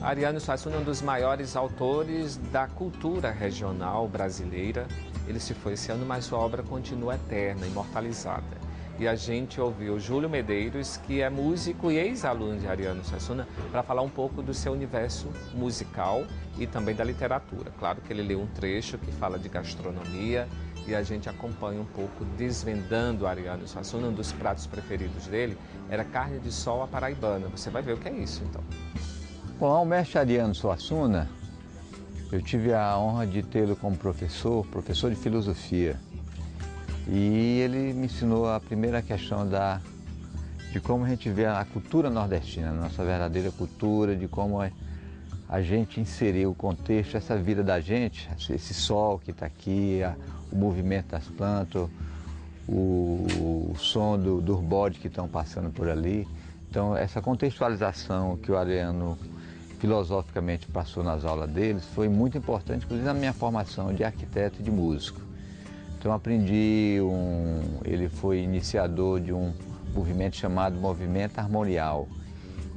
Ariano Suassuna é um dos maiores autores da cultura regional brasileira. Ele se foi esse ano, mas sua obra continua eterna, imortalizada. E a gente ouviu Júlio Medeiros, que é músico e ex-aluno de Ariano Suassuna, para falar um pouco do seu universo musical e também da literatura. Claro que ele leu um trecho que fala de gastronomia e a gente acompanha um pouco desvendando Ariano Suassuna. Um dos pratos preferidos dele era carne de sol à paraibana. Você vai ver o que é isso, então. Bom, ao mestre Ariano Suassuna, eu tive a honra de tê-lo como professor de filosofia. E ele me ensinou a primeira questão de como a gente vê a cultura nordestina, a nossa verdadeira cultura, de como a gente inseriu o contexto, essa vida da gente, esse sol que está aqui, o movimento das plantas, o som dos bodes que estão passando por ali. Então, essa contextualização que o Ariano filosoficamente passou nas aulas deles foi muito importante, inclusive na minha formação de arquiteto e de músico. Então aprendi, ele foi iniciador de um movimento chamado Movimento Harmonial.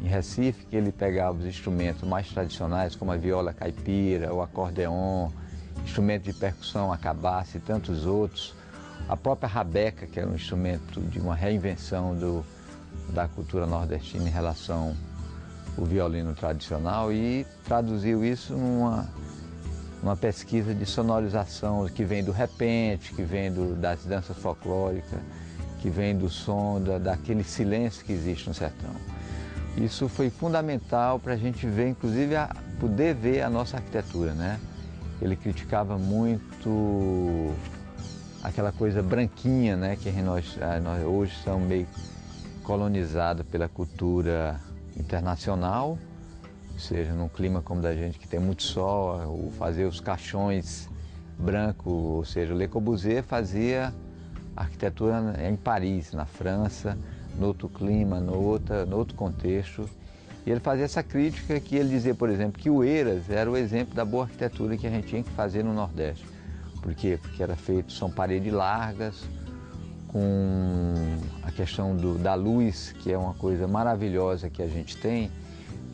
Em Recife, que ele pegava os instrumentos mais tradicionais, como a viola caipira, o acordeon, instrumento de percussão, a cabaça e tantos outros. A própria rabeca, que era um instrumento de uma reinvenção da cultura nordestina em relação ao violino tradicional, e traduziu isso numa pesquisa de sonorização que vem do repente, que vem das danças folclóricas, que vem do som, daquele silêncio que existe no sertão. Isso foi fundamental para a gente ver, inclusive, poder ver a nossa arquitetura, né? Ele criticava muito aquela coisa branquinha, né? Que nós hoje estamos meio colonizados pela cultura internacional, ou seja, num clima como da gente que tem muito sol, fazer os caixões brancos, ou seja, Le Corbusier fazia arquitetura em Paris, na França, no outro clima, no outro contexto. E ele fazia essa crítica que ele dizia, por exemplo, que o Eiras era o exemplo da boa arquitetura que a gente tinha que fazer no Nordeste. Por quê? Porque era feito, são paredes largas, com a questão da luz, que é uma coisa maravilhosa que a gente tem.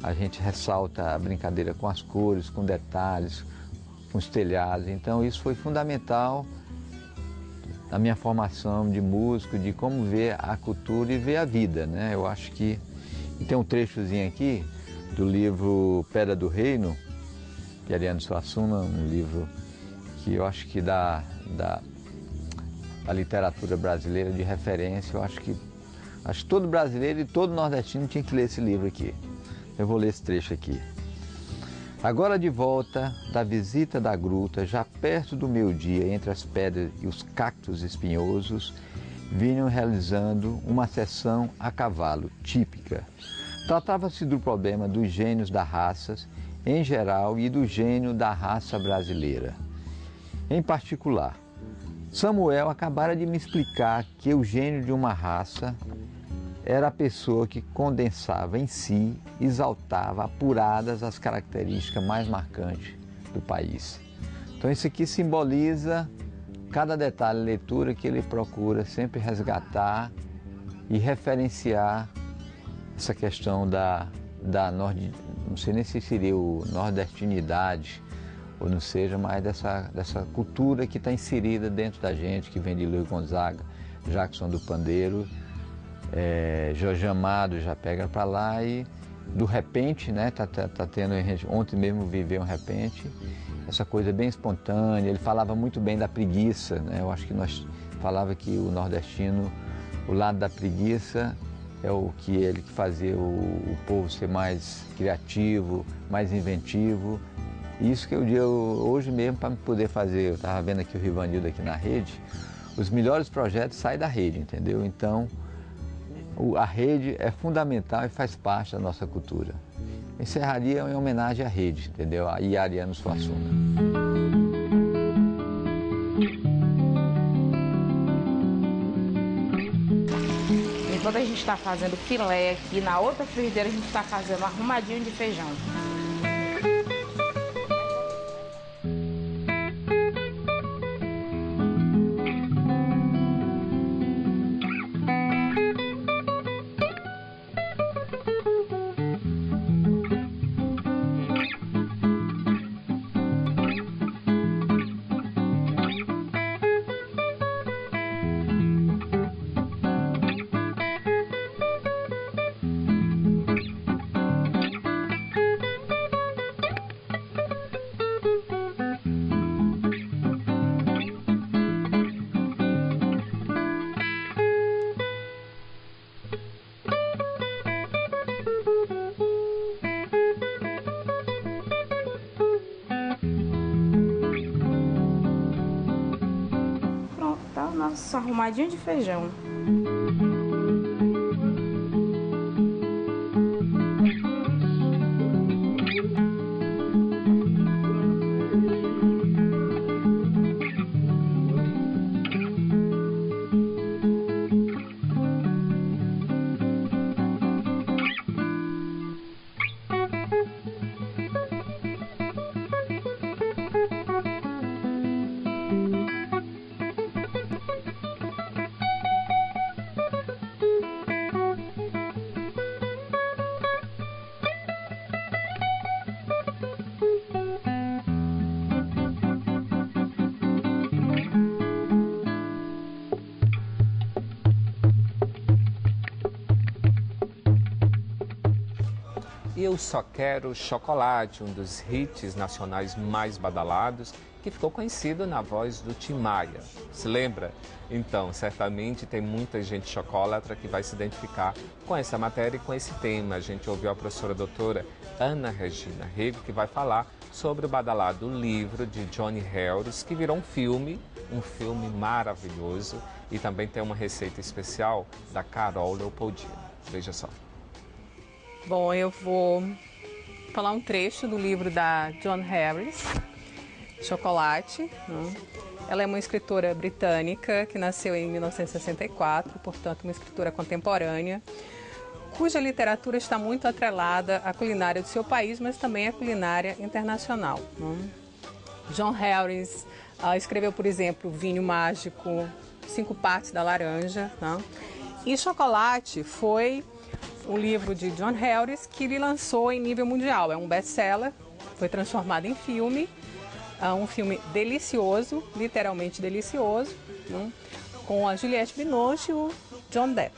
A gente ressalta a brincadeira com as cores, com detalhes, com os telhados. Então isso foi fundamental na minha formação de músico, de como ver a cultura e ver a vida, né? Eu acho que tem um trechozinho aqui do livro Pedra do Reino, de Ariano Suassuna, um livro que eu acho que da literatura brasileira de referência. Eu acho que todo brasileiro e todo nordestino tinha que ler esse livro aqui. Eu vou ler esse trecho aqui. Agora de volta da visita da gruta, já perto do meio-dia, entre as pedras e os cactos espinhosos, vinham realizando uma sessão a cavalo, típica. Tratava-se do problema dos gênios da raça em geral e do gênio da raça brasileira. Em particular, Samuel acabara de me explicar que o gênio de uma raça era a pessoa que condensava em si, exaltava apuradas as características mais marcantes do país. Então isso aqui simboliza cada detalhe da leitura que ele procura sempre resgatar e referenciar essa questão não sei nem se seria o nordestinidade, ou não seja, mas dessa cultura que está inserida dentro da gente, que vem de Luiz Gonzaga, Jackson do Pandeiro, Jorge Amado já pega para lá, e do repente, né? Tá tendo, ontem mesmo viveu um repente, essa coisa bem espontânea. Ele falava muito bem da preguiça, né? Eu acho que nós falava que o nordestino, o lado da preguiça é o que ele que fazia o povo ser mais criativo, mais inventivo. Isso que eu digo hoje mesmo, para poder fazer, eu estava vendo aqui o Rivanildo aqui na rede, os melhores projetos saem da rede, entendeu? Então a rede é fundamental e faz parte da nossa cultura. Encerraria em homenagem à rede, entendeu? E a Ariano Suassuna. Enquanto a gente está fazendo filé aqui, na outra frigideira a gente está fazendo um arrumadinho de feijão. nosso arrumadinho de feijão. Eu Só Quero Chocolate, um dos hits nacionais mais badalados, que ficou conhecido na voz do Tim Maia. Se lembra? Então, certamente tem muita gente chocolatra que vai se identificar com essa matéria e com esse tema. A gente ouviu a professora doutora Ana Regina Rego, que vai falar sobre o badalado livro de Johnny Harris, que virou um filme maravilhoso, e também tem uma receita especial da Carol Leopoldina. Veja só. Bom, eu vou falar um trecho do livro da Joan Harris, Chocolate. Ela é uma escritora britânica que nasceu em 1964, portanto uma escritora contemporânea, cuja literatura está muito atrelada à culinária do seu país, mas também à culinária internacional. Joan Harris escreveu, por exemplo, Vinho Mágico, 5 Partes da Laranja. E Chocolate foi um livro de Joan Harris que ele lançou em nível mundial. É um best-seller, foi transformado em filme, um filme delicioso, literalmente delicioso, com a Juliette Binoche e o John Depp.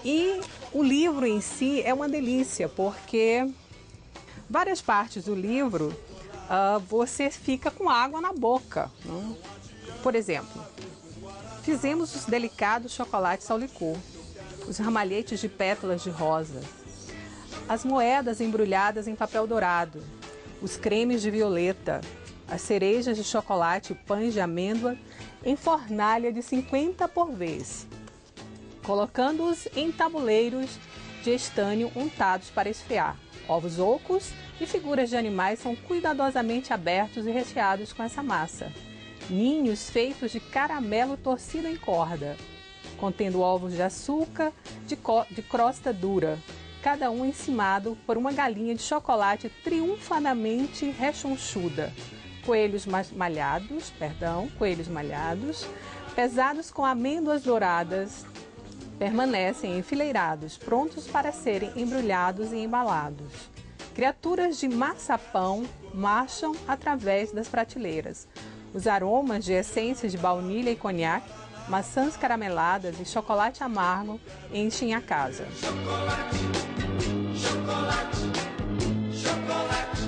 E o livro em si é uma delícia, porque várias partes do livro você fica com água na boca. Por exemplo, fizemos os delicados chocolates ao licor, os ramalhetes de pétalas de rosa, as moedas embrulhadas em papel dourado, os cremes de violeta, as cerejas de chocolate e pães de amêndoa em fornalha de 50 por vez, colocando-os em tabuleiros de estanho untados para esfriar. Ovos ocos e figuras de animais são cuidadosamente abertos e recheados com essa massa. Ninhos feitos de caramelo torcido em corda, contendo ovos de açúcar de crosta dura, cada um encimado por uma galinha de chocolate triunfalmente rechonchuda. Coelhos malhados, pesados com amêndoas douradas, permanecem enfileirados, prontos para serem embrulhados e embalados. Criaturas de maçapão marcham através das prateleiras. Os aromas de essências de baunilha e conhaque, maçãs carameladas e chocolate amargo enchem a casa. Chocolate, chocolate, chocolate,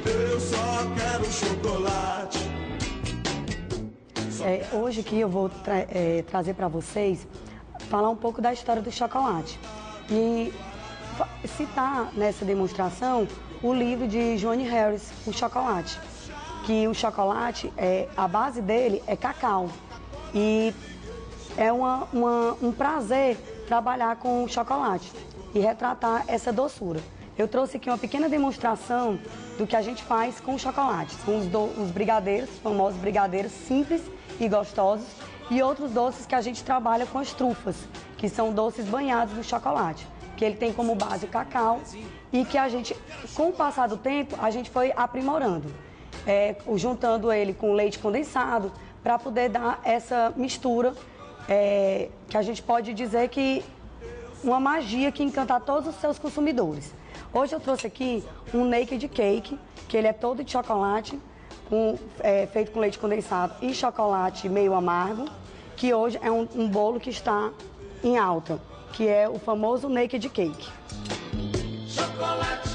eu só quero chocolate. Hoje aqui eu vou trazer para vocês, falar um pouco da história do chocolate e citar nessa demonstração o livro de Joan Harris, O Chocolate, que o chocolate, a base dele é cacau e é um prazer trabalhar com chocolate e retratar essa doçura. Eu trouxe aqui uma pequena demonstração do que a gente faz com o chocolate. São os brigadeiros, famosos brigadeiros simples e gostosos, e outros doces que a gente trabalha com as trufas, que são doces banhados no chocolate, que ele tem como base o cacau e que a gente, com o passar do tempo, a gente foi aprimorando, juntando ele com leite condensado para poder dar essa mistura, que a gente pode dizer que uma magia que encanta todos os seus consumidores. Hoje eu trouxe aqui um naked cake, que ele é todo de chocolate, feito com leite condensado e chocolate meio amargo, que hoje é um bolo que está em alta, que é o famoso naked cake. Chocolate.